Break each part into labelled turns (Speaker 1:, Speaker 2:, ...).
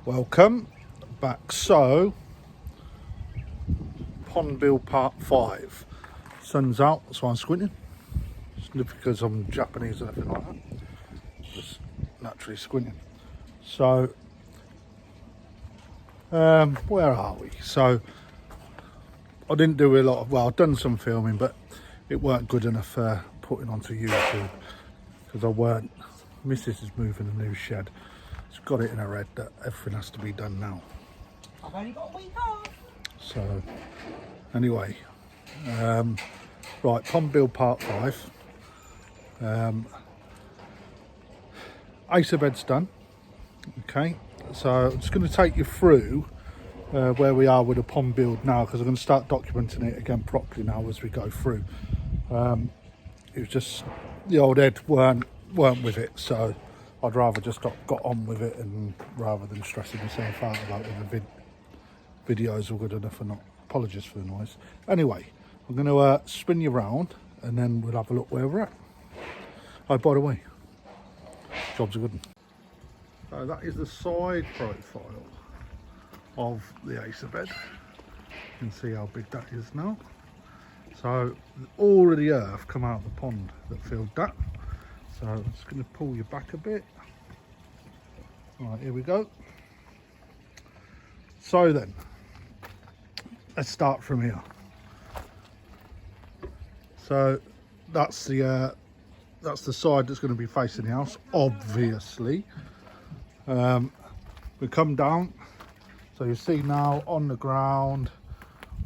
Speaker 1: Welcome back. So, pond build part 5. Sun's out, so I'm squinting. It's not because I'm Japanese or anything like that. Just naturally squinting. So, where are we? So, I didn't do a lot of, well, I've done some filming, but it weren't good enough for putting onto YouTube because I weren't. Mrs. is moving a new shed. She's got it in her head that everything has to be done now.
Speaker 2: I've only got a week off.
Speaker 1: So, anyway, right, pond build part 5. Acer bed's done. Okay, so I'm just going to take you through where we are with the pond build now, because I'm going to start documenting it again properly now as we go through. It was just the old head weren't with it, so I'd rather just got on with it, and rather than stressing myself out about whether the videos are good enough or not. Apologies for the noise. Anyway, I'm going to spin you around and then we'll have a look where we're at. Oh, by the way, job's a good one. So that is the side profile of the Acer bed. You can see how big that is now. So all of the earth come out of the pond that filled that. So I'm just going to pull you back a bit. Right, here we go. So then, let's start from here. So that's the side that's going to be facing the house, obviously. We come down, so you see now on the ground,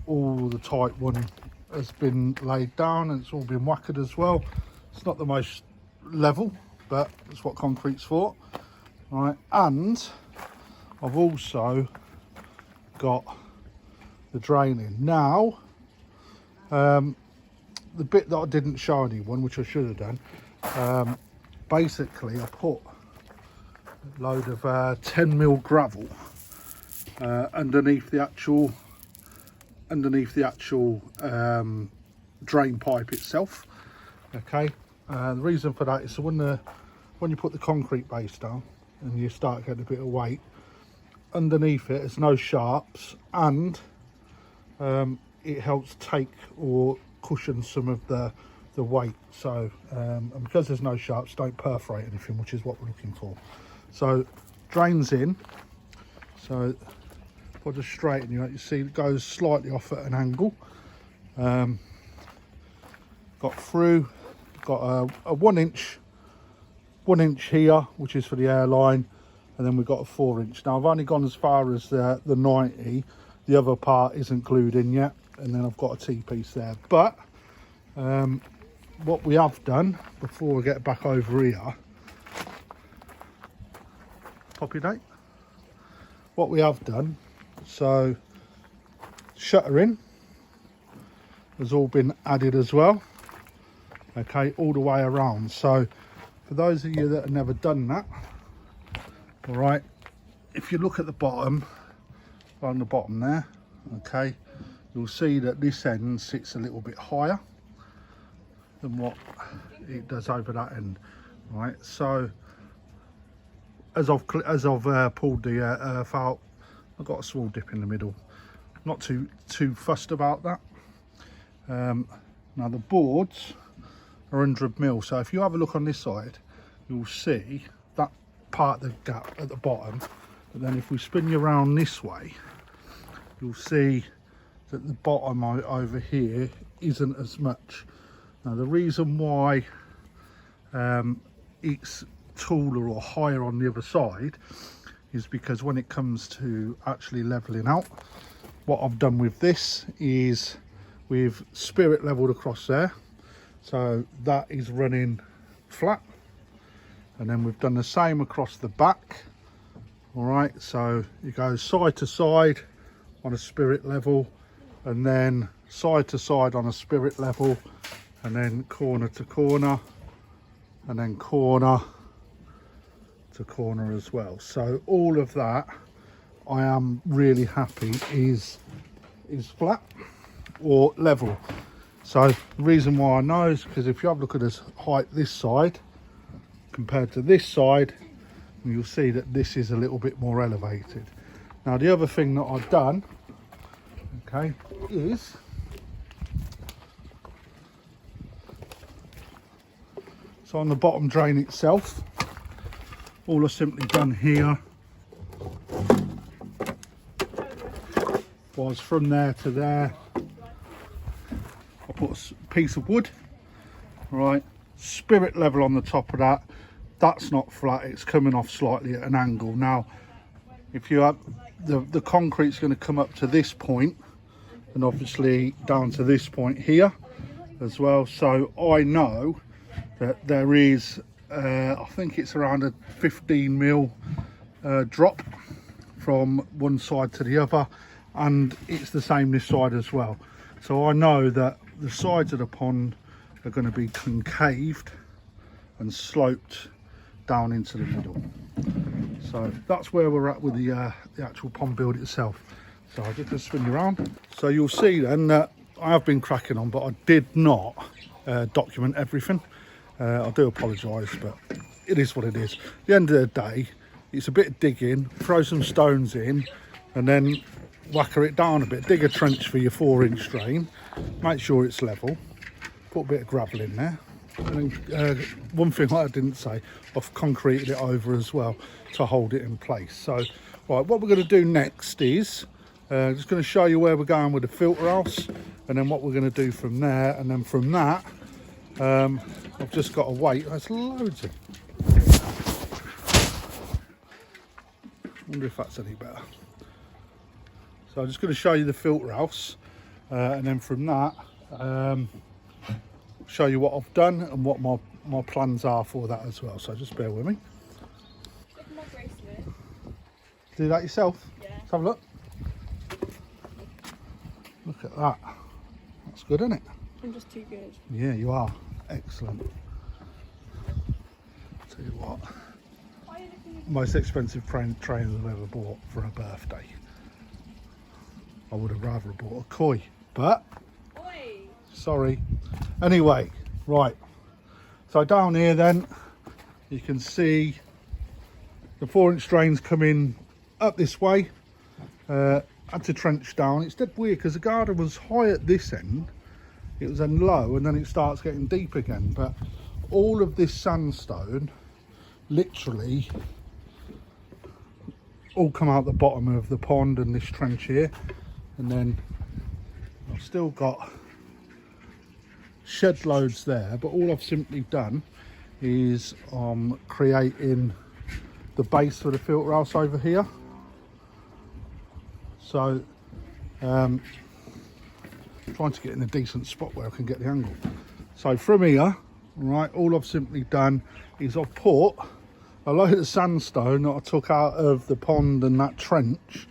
Speaker 1: all the tight one has been laid down, and it's all been whacked as well. It's not the most level, but that's what concrete's for. Right, and I've also got the draining. Now, the bit that I didn't show anyone, which I should have done, basically I put a load of 10mm gravel underneath the actual drain pipe itself. Okay, the reason for that is so when you put the concrete base down and you start getting a bit of weight underneath it, there's no sharps, and it helps take or cushion some of the weight. So and because there's no sharps, don't perforate anything, which is what we're looking for. So drains in. So if I just straighten you out, you see it goes slightly off at an angle. Got through, got a 1 inch here, which is for the airline, and then we've got a 4 inch. Now I've only gone as far as the 90. The other part isn't glued in yet, and then I've got a T-piece there. But what we have done before we get back over here, copy date. What we have done, so shuttering has all been added as well. Okay, all the way around. So for those of you that have never done that, all right, if you look at the bottom, on the bottom there, okay, you'll see that this end sits a little bit higher than what it does over that end. Right, so as I've pulled the earth out, I've got a small dip in the middle. Not too fussed about that. Now the boards are 100mm, so if you have a look on this side, you'll see that part of the gap at the bottom. But then if we spin you around this way, you'll see that the bottom over here isn't as much. Now the reason why it's taller or higher on the other side is because when it comes to actually leveling out, what I've done with this is we've spirit leveled across there, so that is running flat, and then we've done the same across the back. All right, so you go side to side on a spirit level, and then side to side on a spirit level, and then corner to corner, and then corner to corner as well. So all of that, I am really happy is flat or level. So the reason why I know is because if you have a look at this height this side compared to this side, and you'll see that this is a little bit more elevated. Now the other thing that I've done, okay, is so on the bottom drain itself, all I've simply done here was from there to there, I put a piece of wood, right, spirit level on the top of that. That's not flat, it's coming off slightly at an angle. Now if you have the concrete's going to come up to this point and obviously down to this point here as well, so I know that there is I think it's around a 15 mil drop from one side to the other, and it's the same this side as well. So I know that the sides of the pond are going to be concaved and sloped down into the middle. So that's where we're at with the actual pond build itself. So I'll just spin you around. So you'll see then that I have been cracking on, but I did not document everything. I do apologise, but it is what it is. At the end of the day, it's a bit of digging, throw some stones in, and then whacker it down a bit. Dig a trench for your 4-inch drain, make sure it's level, put a bit of gravel in there. And then, one thing I didn't say, I've concreted it over as well to hold it in place. So, right, what we're going to do next is just going to show you where we're going with the filter house, and then what we're going to do from there. And then from that, I've just got to wait. There's loads of. I wonder if that's any better. So I'm just going to show you the filter house, and then from that, show you what I've done and what my plans are for that as well. So just bear with me.
Speaker 3: Look at my bracelet.
Speaker 1: Do that yourself?
Speaker 3: Yeah.
Speaker 1: Let's have a look. Look at that. That's good, isn't it?
Speaker 3: I'm just too good.
Speaker 1: Yeah, you are. Excellent. Tell you what, most expensive trainers I've ever bought for a birthday. I would have rather bought a koi, but
Speaker 3: Oi.
Speaker 1: sorry. Anyway, right. So down here then, you can see the 4-inch drains coming up this way. Had to trench down. It's dead weird because the garden was high at this end. It was then low, and then it starts getting deep again. But all of this sandstone, literally, all come out the bottom of the pond and this trench here. And then I've still got shed loads there, but all I've simply done is creating the base for the filter house over here. So trying to get in a decent spot where I can get the angle. So from here, right, all I've simply done is I've put a load of sandstone that I took out of the pond and that trench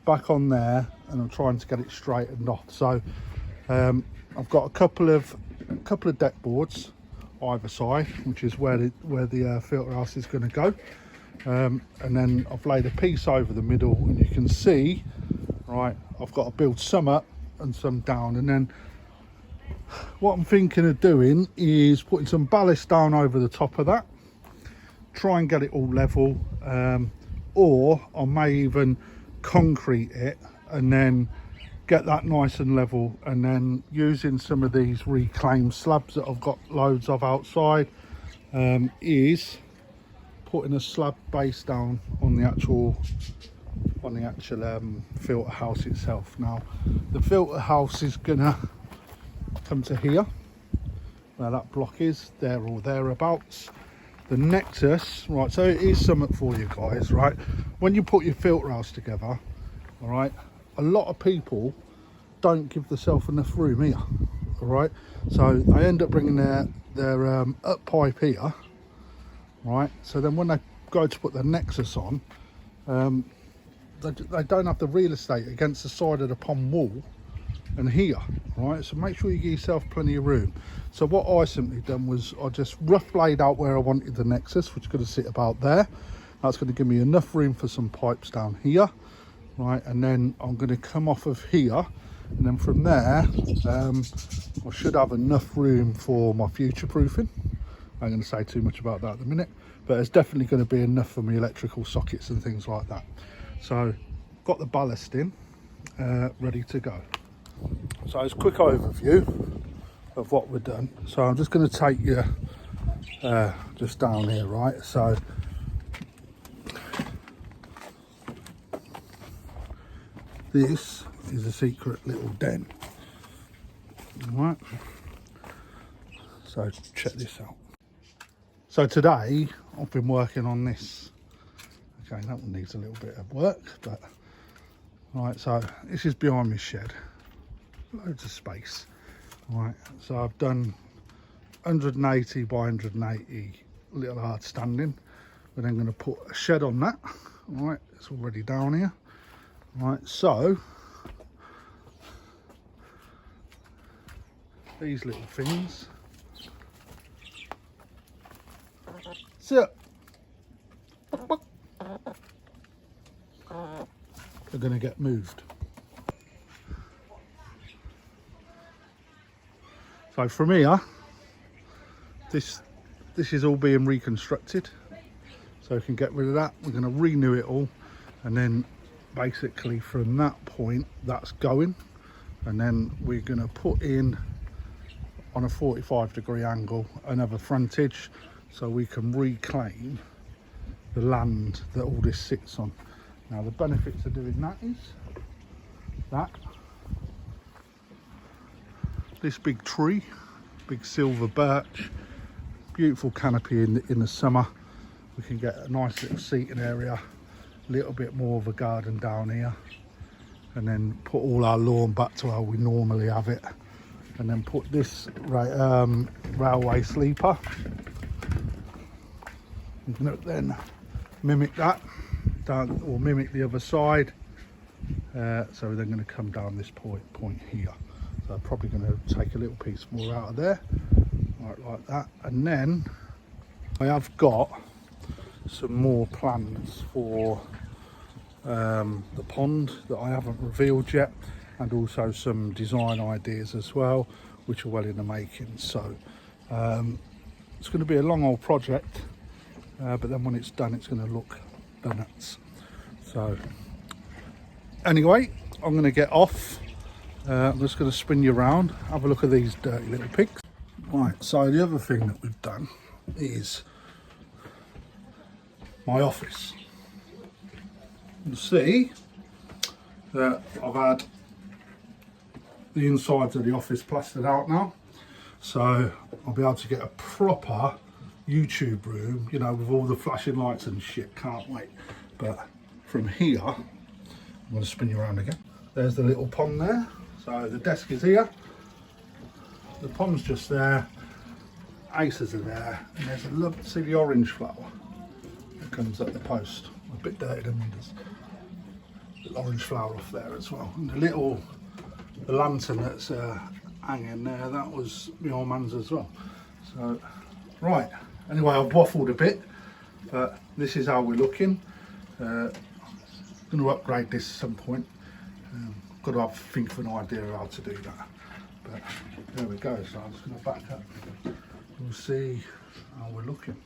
Speaker 1: back on there, and I'm trying to get it straightened off. So I've got a couple of deck boards either side, which is where the filter house is going to go, and then I've laid a piece over the middle, and you can see, right, I've got to build some up and some down. And then what I'm thinking of doing is putting some ballast down over the top of that, try and get it all level, or I may even concrete it and then get that nice and level, and then using some of these reclaimed slabs that I've got loads of outside, is putting a slab base down on the actual filter house itself. Now the filter house is gonna come to here where that block is, there or thereabouts. The nexus, right, so it is something for you guys, right? When you put your filter house together, all right, a lot of people don't give themselves enough room here, all right? So they end up bringing their up pipe here, right? So then when they go to put their nexus on, they don't have the real estate against the side of the pond wall and here, right? So make sure you give yourself plenty of room. So what I simply done was I just rough laid out where I wanted the nexus, which is going to sit about there. That's going to give me enough room for some pipes down here, right? And then I'm going to come off of here, and then from there I should have enough room for my future proofing. I'm going to say too much about that at the minute, but there's definitely going to be enough for my electrical sockets and things like that. So got the ballast in, ready to go. So it's a quick overview of what we've done. So I'm just going to take you just down here, right? So this is a secret little den. All right. So check this out. So today I've been working on this. Okay, that one needs a little bit of work, but right. So this is behind my shed. Loads of space. All right. So I've done 180 by 180 little hard standing. We're then going to put a shed on that. All right. It's already down here. All right. So these little things. So they're going to get moved. So from here, this is all being reconstructed. So we can get rid of that. We're going to renew it all, and then basically from that point, that's going, and then we're going to put in on a 45-degree angle another frontage, so we can reclaim the land that all this sits on. Now the benefits of doing that is that this big tree, big silver birch, beautiful canopy in the summer. We can get a nice little seating area, a little bit more of a garden down here, and then put all our lawn back to how we normally have it, and then put this railway sleeper. You can then mimic that down, or mimic the other side. So we're then going to come down this point here. So I'm probably going to take a little piece more out of there, right, like that. And then I have got some more plans for the pond that I haven't revealed yet, and also some design ideas as well, which are well in the making. So it's going to be a long old project, but then when it's done, it's going to look nuts. So anyway, I'm going to get off. I'm just going to spin you around, have a look at these dirty little pigs. Right, so the other thing that we've done is my office. You'll see that I've had the insides of the office plastered out now, so I'll be able to get a proper YouTube room, you know, with all the flashing lights and shit. Can't wait. But from here, I'm going to spin you around again. There's the little pond there. So the desk is here, the pond's just there, Acers are there, and there's a lovely, see the orange flower that comes up the post. A bit dirty, there's the orange flower off there as well. And the lantern that's hanging there, that was my old man's as well. So, right, anyway, I've waffled a bit, but this is how we're looking. Going to upgrade this at some point. Got to think of an idea how to do that, but there we go. So I'm just going to back up. We'll see how we're looking.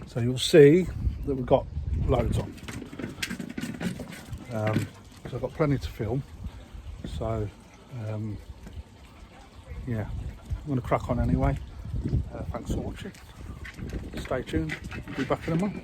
Speaker 1: So you'll see that we've got loads on. So I've got plenty to film. So yeah, I'm going to crack on anyway. Thanks for watching. Stay tuned. I'll be back in a month.